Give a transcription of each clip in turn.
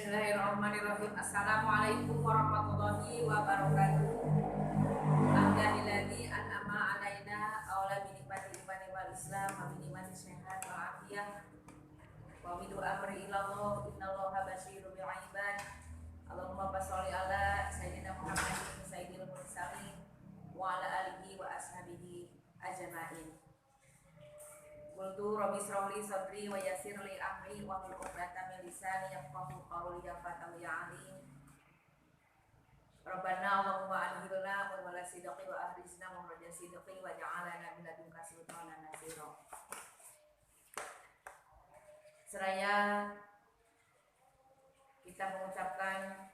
Bismillahirrahmanirrahim. Assalamualaikum warahmatullahi wabarakatuh. Alhamdulilladzi an'ama alaina awla bi nikmatil imani wal islam wa bi nikmatis sehat wal afiyah wa bi amri ilallah innallaha basyirun bil ibad. Allahumma shalli ala sayyidina Muhammadin sayyidil mursalin wa ala alihi wa ashabihi ajma'in. Qultu rabbi shrah li sadri wa yassir li amri wa hlul 'uqdatam min lisani yafqahu qawli ya fatahu ya alim. Rabbana Allahumma alhilna wa wala sidqi wa ahrisna wa raja sidqi wa ja'alana min ladunka sultanan nasira. Seraya kita mengucapkan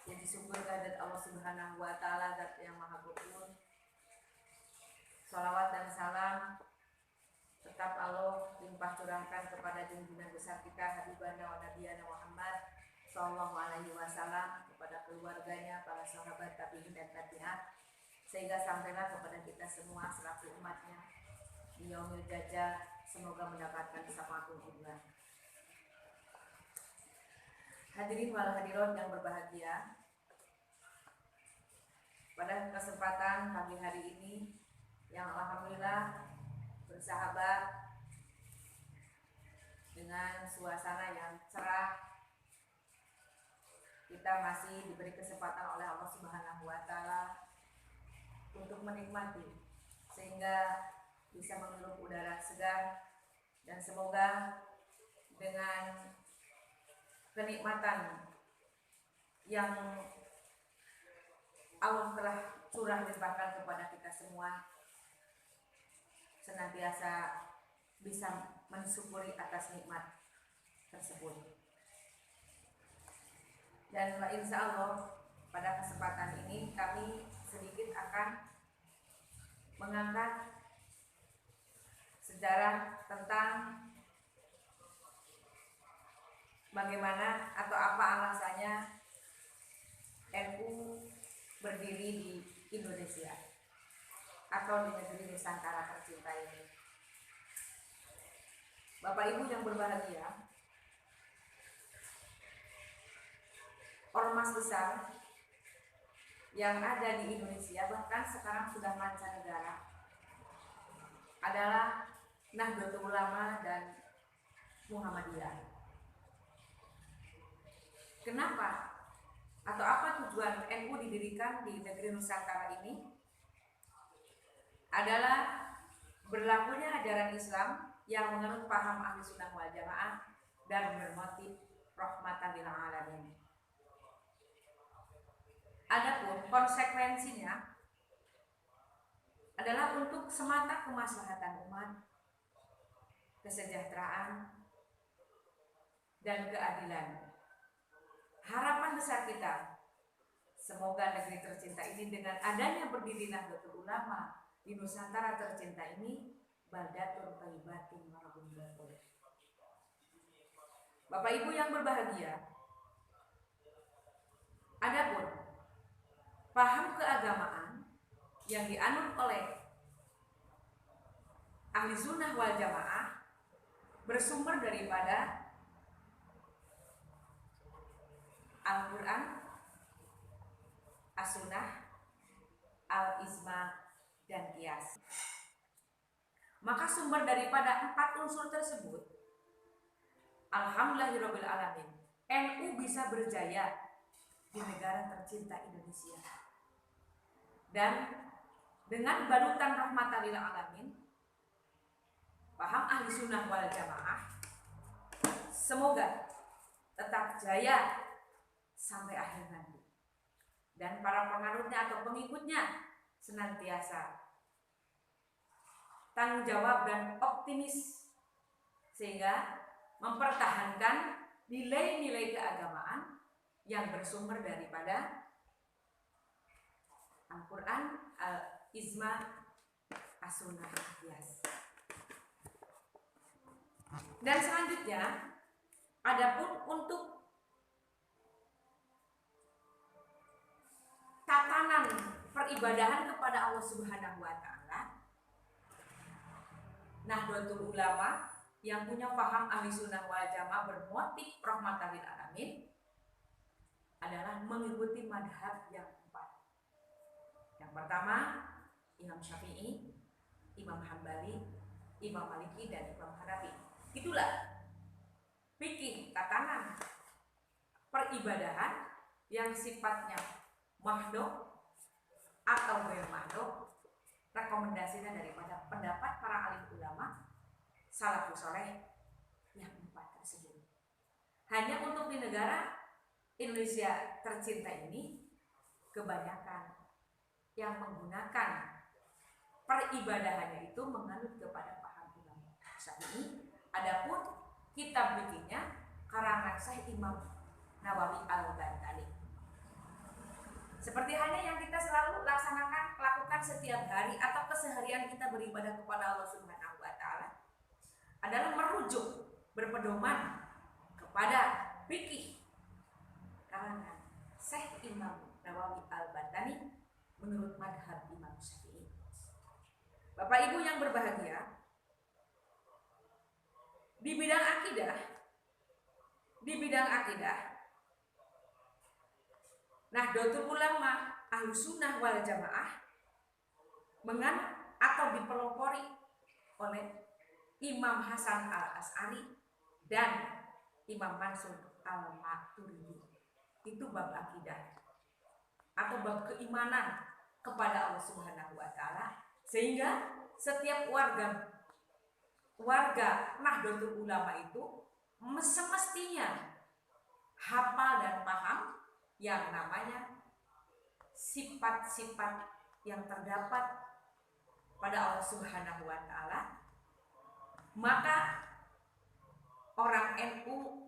puji syukur kehadirat Allah Subhanahu wa taala, Zat yang Maha Pengampun. Salawat dan salam tetap Allah limpah curahkan kepada junjungan besar kita Habibana wa Nabiyana Muhammad sallallahu alaihi wasallam, kepada keluarganya, para sahabat, tabi'in dan tabi'at, sehingga sampailah kepada kita semua selaku umatnya di yaumil jajah. Semoga mendapatkan syafaatul uzma. Hadirin wal hadirat yang berbahagia, pada kesempatan pagi hari ini yang alhamdulillah bersahabat dengan suasana yang cerah, kita masih diberi kesempatan oleh Allah Subhanahu wa taala untuk menikmati, sehingga bisa menghirup udara segar, dan semoga dengan kenikmatan yang Allah telah curah limpahkan kepada kita semua, senantiasa bisa mensyukuri atas nikmat tersebut. Dan insya Allah pada kesempatan ini kami sedikit akan mengangkat sejarah tentang bagaimana atau apa alasannya NU berdiri di Indonesia atau di negeri Nusantara tercinta ini. Bapak Ibu yang berbahagia, ormas besar yang ada di Indonesia, bahkan sekarang sudah mancanegara, adalah Nahdlatul Ulama dan Muhammadiyah. Kenapa atau apa tujuan NU didirikan di negeri Nusantara ini? Adalah berlakunya ajaran Islam yang menurut paham ahli sunnah wal jamaah dan bermotif rahmatan lil alamin. Adapun konsekuensinya adalah untuk semata kemaslahatan umat, kesejahteraan, dan keadilan. Harapan besar kita, semoga negeri tercinta ini dengan adanya berdiri Nahdlatul Ulama di Nusantara tercinta ini, baldatur thayyibatin wa rabbun ghafur. Bapak Ibu yang berbahagia, adapun paham keagamaan yang dianut oleh ahli sunnah wal jamaah bersumber daripada Al-Quran, As-Sunnah, Al-Ijma, dan Qiyas. Maka sumber daripada 4 unsur tersebut, alhamdulillahirabbil alamin, NU bisa berjaya di negara tercinta Indonesia. Dan dengan balutan rahmatan lil alamin, paham ahli sunnah wal jamaah semoga tetap jaya sampai akhir nanti, dan para penganutnya atau pengikutnya senantiasa tanggung jawab dan optimis, sehingga mempertahankan nilai-nilai keagamaan yang bersumber daripada Al-Quran, Al-Ijma, As-Sunnah, Al-Qiyas. Dan selanjutnya, adapun untuk tatanan peribadahan kepada Allah Subhanahu wa taala, Nahdlatul Ulama yang punya paham ahli sunnah wal jamaah bermotif rahmatan lil alamin adalah mengikuti madhab yang 4. Yang pertama, Imam Syafi'i, Imam Hambali, Imam Maliki, dan Imam Hanafi. Itulah fikih tatanan peribadahan yang sifatnya mahdhuf atau ghair mahdhuf, rekomendasinya daripada pendapat para alim ulama salafus saleh yang 4 tersebut. Hanya untuk di negara Indonesia tercinta ini kebanyakan yang menggunakan peribadahannya itu menganut kepada paham Imam Syafi'i. Adapun kitab fikihnya karangan Syekh Imam Nawawi Al-Bantani. Seperti halnya yang kita selalu lakukan setiap hari atau keseharian kita beribadah kepada Allah Subhanahu wa taala adalah merujuk berpedoman kepada fikih karangan Syekh Imam Nawawi Al-Bantani menurut madhab Imam Syafi'i. Bapak Ibu yang berbahagia, di bidang akidah, Nahdlatul Ulama Ahlus Sunnah wal Jamaah menganut atau dipelopori oleh Imam Hasan Al-Asy'ari dan Imam Mansur Al-Maturidi. Itu bab akidah atau bab keimanan kepada Allah Subhanahu wa taala, sehingga setiap warga Nahdlatul Ulama itu semestinya hafal dan paham yang namanya sifat-sifat yang terdapat pada Allah Subhanahu wa taala. Maka orang NU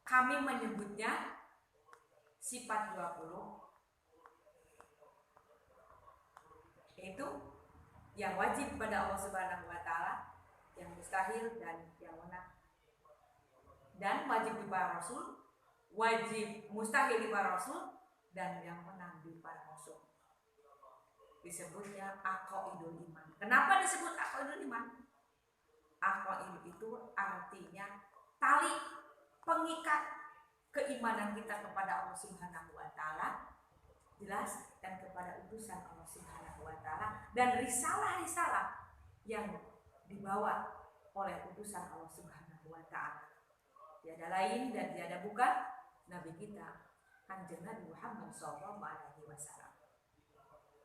kami menyebutnya sifat 20, yaitu yang wajib pada Allah Subhanahu wa taala, yang mustahil dan yang menang, dan wajib di para rasul, wajib mustahil di para rasul, dan yang menang di para rasul. Disebutnya aqaidul iman. Kenapa disebut aqaidul iman? Aqaid itu artinya tali pengikat keimanan kita kepada Allah Subhanahu wa taala, jelas, dan kepada utusan Allah Subhanahu wa taala dan risalah-risalah yang dibawa oleh utusan Allah Subhanahu wa taala. Tiada lain dan tiada bukan Nabi kita Kanjeng Nabi Muhammad SAW.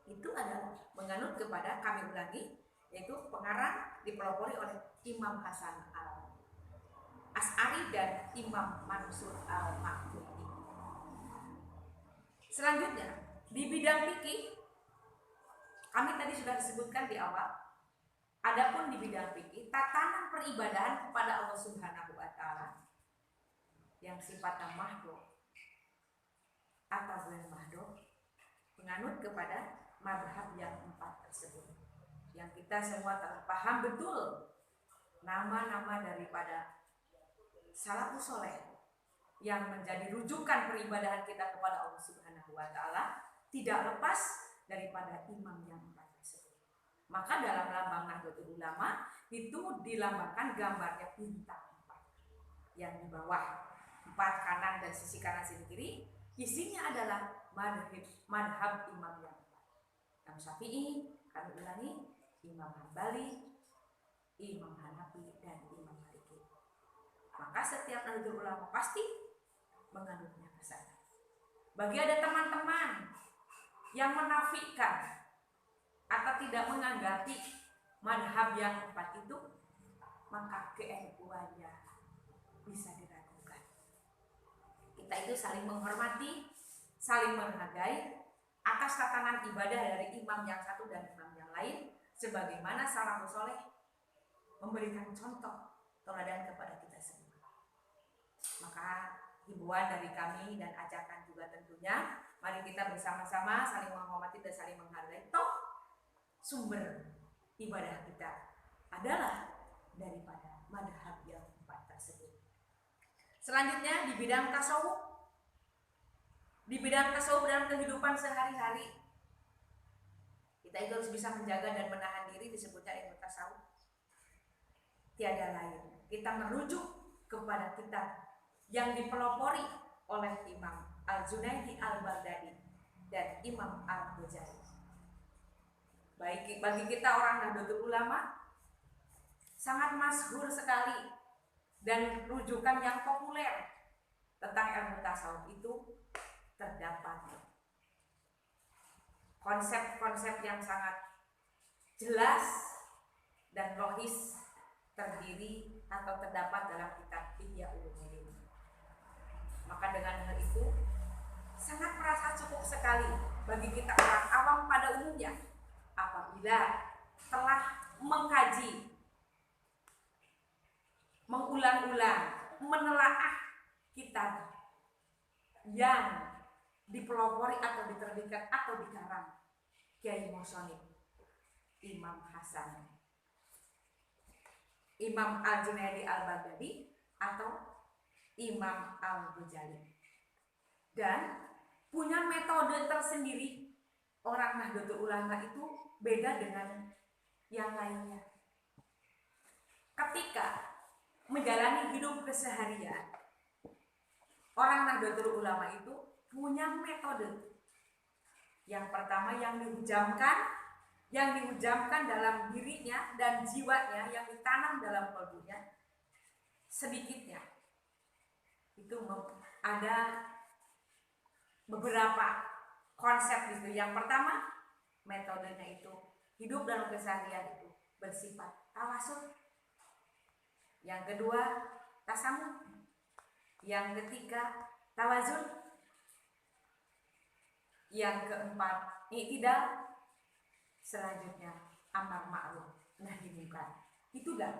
Itu adalah menganut kepada, kami ulangi, yaitu pengarang dipelopori oleh Imam Hasan Al-Asy'ari dan Imam Mansur Al-Maturidi. Selanjutnya, di bidang fikih kami tadi sudah disebutkan di awal. Adapun di bidang fikih, tatanan peribadahan kepada Allah Subhanahu wa taala yang sifatnya mahdhuf atau ghair mahdhuf menganut kepada madhab yang 4 tersebut, yang kita semua telah paham betul nama-nama daripada salafus saleh yang menjadi rujukan peribadahan kita kepada Allah Subhanahu wa taala tidak lepas daripada imam yang 4 tersebut. Maka dalam lambang Nahdlatul Ulama itu dilambangkan gambarnya bintang 4 yang di bawah 4 kanan dan sisi kanan sisi kiri, isinya adalah madhab imam yang 4. Imam Syafi'i, kami ulangi, Imam Hambali, Imam Hanafi, dan Imam Maliki. Maka setiap Nahdlatul Ulama pasti menganutnya ke sana. Bagi ada teman-teman yang menafikan atau tidak menganggapi madhab yang 4 itu, maka ke-NU-annya bisa diragukan. Kita itu saling menghormati, saling menghargai atas tatanan ibadah dari imam yang satu dan imam yang lain, sebagaimana salafus saleh memberikan contoh teladan kepada kita semua. Maka himbauan dari kami dan ajakan juga tentunya, mari kita bersama-sama saling menghormati dan saling menghargai. Toh sumber ibadah kita adalah daripada madhab yang 4 tersebut. Selanjutnya di bidang tasawuf. Di bidang tasawuf dalam kehidupan sehari-hari, kita itu harus bisa menjaga dan menahan diri, disebutnya ilmu tasawuf. Tiada lain, kita merujuk kepada kitab yang dipelopori oleh Imam Al-Junaidi Al-Baghdadi dan Imam Al-Ghazali. Bagi kita orang Nahdlatul Ulama sangat masyhur sekali dan rujukan yang populer tentang ilmu tasawuf itu terdapat konsep-konsep yang sangat jelas dan logis terdiri atau terdapat dalam kitab Ihya Ulumuddin. Maka dengan hal itu sangat merasa cukup sekali bagi kita orang awam pada umumnya apabila telah mengkaji, mengulang-ulang, menelaah kitab yang dipelopori atau diterbitkan atau dikarang Kiai Musonif Imam Hasan, Imam Al-Junaidi Al-Baghdadi atau Imam Al-Ghazali, dan punya metode tersendiri. Orang Nahdlatul Ulama itu beda dengan yang lainnya. Ketika menjalani hidup keseharian, orang Nahdlatul Ulama itu punya metode. Yang pertama yang dihujamkan dalam dirinya dan jiwanya, yang ditanam dalam kalbunya sedikitnya. Itu ada beberapa konsep gitu. Yang pertama, metodenya itu hidup dalam keseharian itu bersifat tawasul. Yang kedua, tasamuh. Yang ketiga, tawazun. Yang keempat, i'tidal. Selanjutnya, amar ma'ruf nahi munkar. Itulah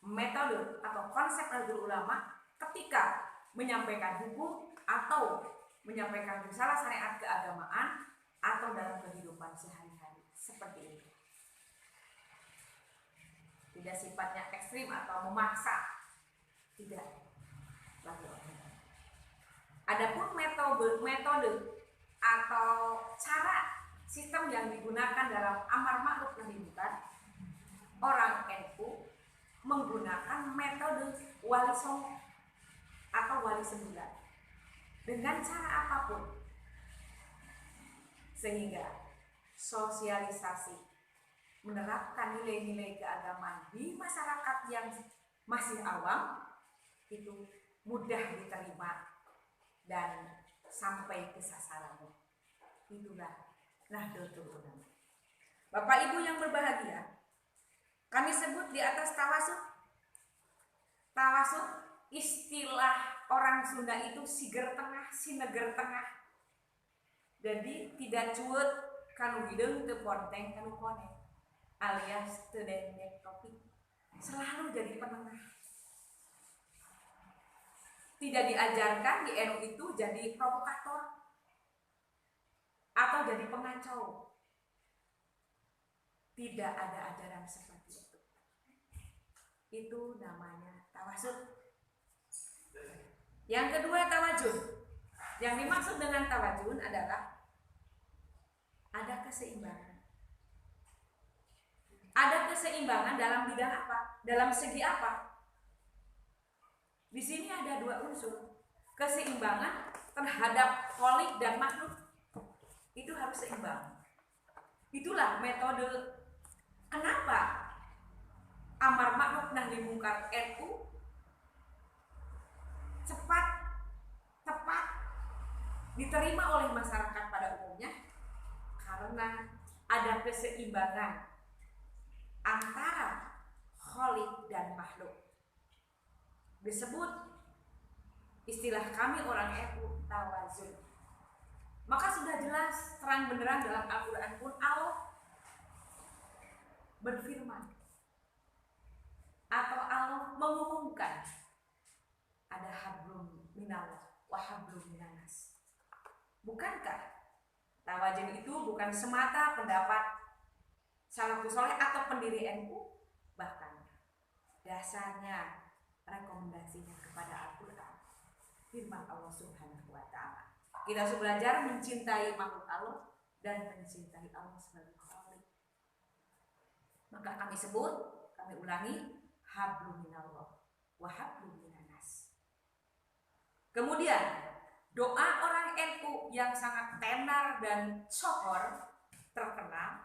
metode atau konsep Nahdlatul Ulama ketika menyampaikan hukum atau menyampaikan risalah syariat keagamaan atau dalam kehidupan sehari-hari seperti itu. Tidak sifatnya ekstrim atau memaksa, tidak. Adapun metode atau cara sistem yang digunakan dalam amar ma'ruf nahi munkar, orang NU menggunakan metode wali songo atau wali sembilan dengan cara apapun, sehingga sosialisasi menerapkan nilai-nilai keagamaan di masyarakat yang masih awam itu mudah diterima dan sampai ke sasarannya. Itulah Nahdlatul Ulama. Bapak Ibu yang berbahagia, kami sebut di atas tawasul. Tawasul istilah orang Sunda itu siger tengah, sineger tengah. Jadi tidak cuet kanu hideung teu ponteng kanu koneng, alias teu dendek topik. Selalu jadi penengah. Tidak diajarkan di NU itu jadi provokator atau jadi pengacau. Tidak ada ajaran seperti itu. Itu namanya tawasul. Yang kedua, tawajun. Yang dimaksud dengan tawajun adalah ada keseimbangan. Ada keseimbangan dalam bidang apa? Dalam segi apa? Di sini ada dua unsur. Keseimbangan terhadap khalik dan makhluk. Itu harus seimbang. Itulah metode kenapa amar ma'ruf nahi munkar NU tepat diterima oleh masyarakat pada umumnya karena ada keseimbangan antara khalik dan makhluk. Disebut istilah kami orang NU tawazun. Maka sudah jelas terang benderang dalam Al-Quran pun Allah berfirman atau Allah mengumumkan ada hablum minallah wa hablum minanas. Bukankah tawazun itu bukan semata pendapat salafus saleh atau pendiri NU, bahkan dasarnya rekomendasinya kepada Al-Quran, firman Allah Subhanahu wa ta'ala. Kita harus belajar mencintai makhluk Allah dan mencintai Allah sebagai khalik. Maka kami sebut, kami ulangi, hablum minallah wa hablum minanas. Kemudian doa orang NU yang sangat tenar dan cohor terkenal,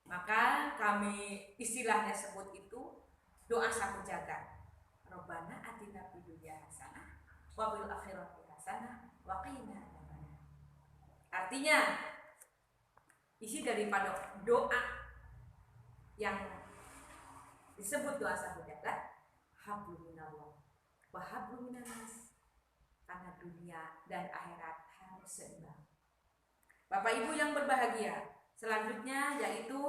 maka kami istilahnya sebut itu doa sapu jagat. Rabbana atina fid dunya hasanah wa fil akhirati hasanah wa qina adzabannar. Artinya isi daripada doa yang disebut doa sapu jagat, hablum minallah wa hablum minannas, karena dunia dan akhirat harus seimbang. Bapak Ibu yang berbahagia, selanjutnya yaitu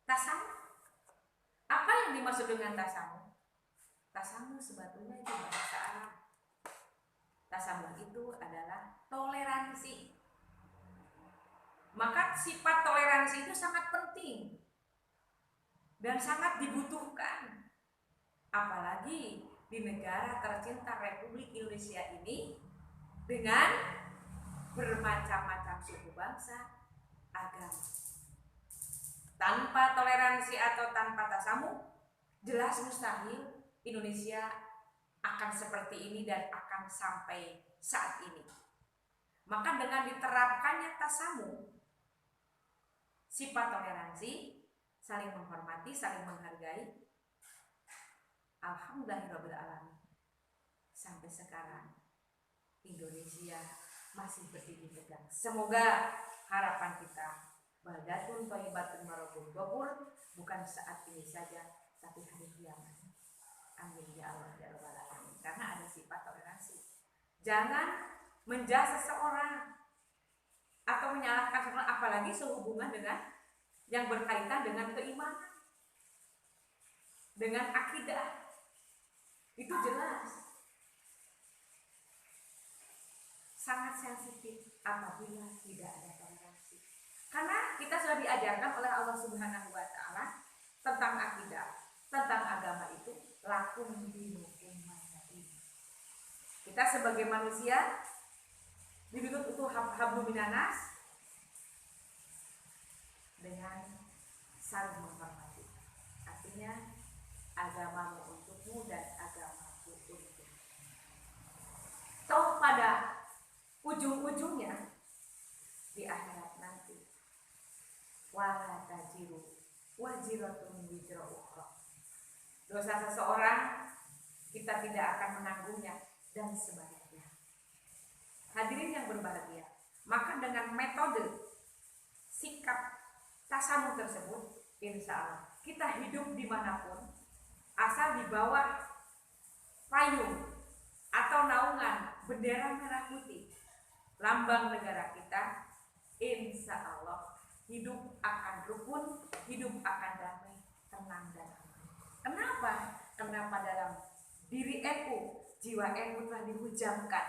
tasamu. Apa yang dimaksud dengan tasamu? Tasamu sebetulnya itu bahasa Arab. Tasamu itu adalah toleransi. Maka sifat toleransi itu sangat penting dan sangat dibutuhkan, apalagi di negara tercinta Republik Indonesia ini dengan bermacam-macam suku bangsa, agama. Tanpa toleransi atau tanpa tasamu, jelas mustahil Indonesia akan seperti ini dan akan sampai saat ini. Maka dengan diterapkannya tasamu, sifat toleransi, saling menghormati, saling menghargai, alhamdulillahirrabbilalamin, sampai sekarang Indonesia masih berdiri tegak. Semoga harapan kita baldatun thayyibatun warabun ghafur bukan saat ini saja, tapi hari kiamat. Amin ya Allah ya rabbal alamin. Karena ada sifat toleransi. Jangan menjudge seseorang atau menyalahkan seseorang, apalagi sehubungan dengan yang berkaitan dengan keimanan, dengan akidah. Itu jelas sangat sensitif apabila tidak ada toleransi. Karena kita sudah diajarkan oleh Allah Subhanahu wa taala tentang akidah, tentang agama itu lakum dinukum waliya. Kita sebagai manusia dituntut untuk hablum minannas dengan saling menghormati. Artinya agamamu untukmu dan agamaku untukmu. Toh pada ujung-ujungnya di akhirat nanti, wala tajiru wajiratun wizra ukhra. Dosa seseorang kita tidak akan menanggungnya dan sebaliknya. Hadirin yang berbahagia, maka dengan metode sikap tasamu tersebut, insya Allah kita hidup dimanapun, asal di bawah payung atau naungan bendera merah putih, lambang negara kita, insya Allah hidup akan rukun, hidup akan damai, tenang dan aman. Kenapa? Kenapa dalam diri NU, jiwa NU telah dihujamkan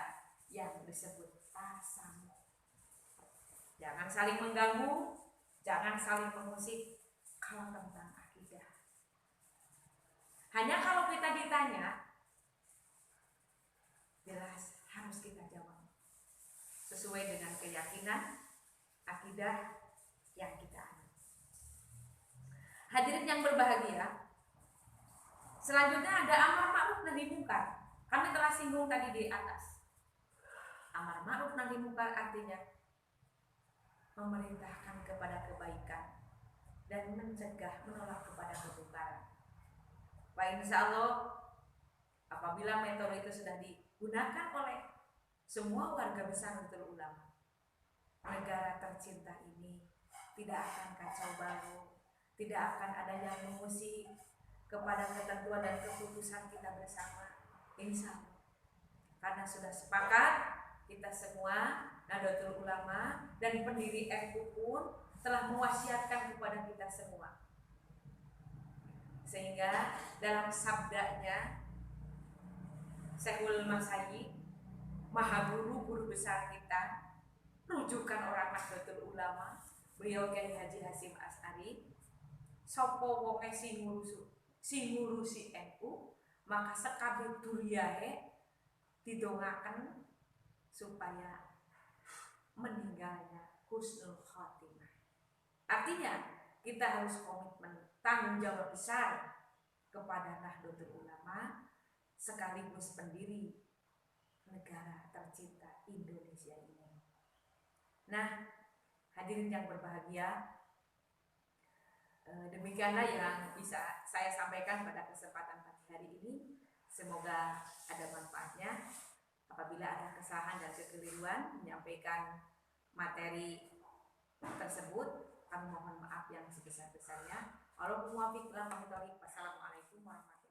yang disebut tasamu. Jangan saling mengganggu, jangan saling mengusik kalau tentang akidah. Hanya kalau kita ditanya, jelas harus kita jawab sesuai dengan keyakinan akidah yang kita anut. Hadirin yang berbahagia, selanjutnya ada amar ma'ruf nahi munkar. Kami telah singgung tadi di atas. Amar ma'ruf nahi munkar artinya memerintahkan kepada kebaikan dan mencegah menolak kepada kemungkaran. Wa insyaallah apabila metode itu sudah digunakan oleh semua warga besar Nahdlatul Ulama, negara tercinta ini tidak akan kacau balau, tidak akan ada yang mengusik kepada ketentuan dan keputusan kita bersama, insya Allah. Karena sudah sepakat kita semua Nahdlatul Ulama dan pendiri NU pun telah mewasiatkan kepada kita semua, sehingga dalam sabdanya Syekhul Masyayikh, Maha Guru besar kita, rujukan orang Nahdlatul Ulama, beliau Kiai Haji Hasyim Asy'ari, sopo wonge sing ngurusi NU, maka sekabeh duriyahe didongaken supaya meninggalnya husnul khotimah. Artinya kita harus komitmen, tanggung jawab besar kepada Nahdlatul Ulama sekaligus pendiri negara tercinta Indonesia ini. Nah, hadirin yang berbahagia, demikianlah yang bisa saya sampaikan pada kesempatan pagi hari ini. Semoga ada manfaatnya. Apabila ada kesalahan dan kekeliruan menyampaikan materi tersebut, kami mohon maaf yang sebesar-besarnya. Wassalamualaikum warahmatullahi wabarakatuh.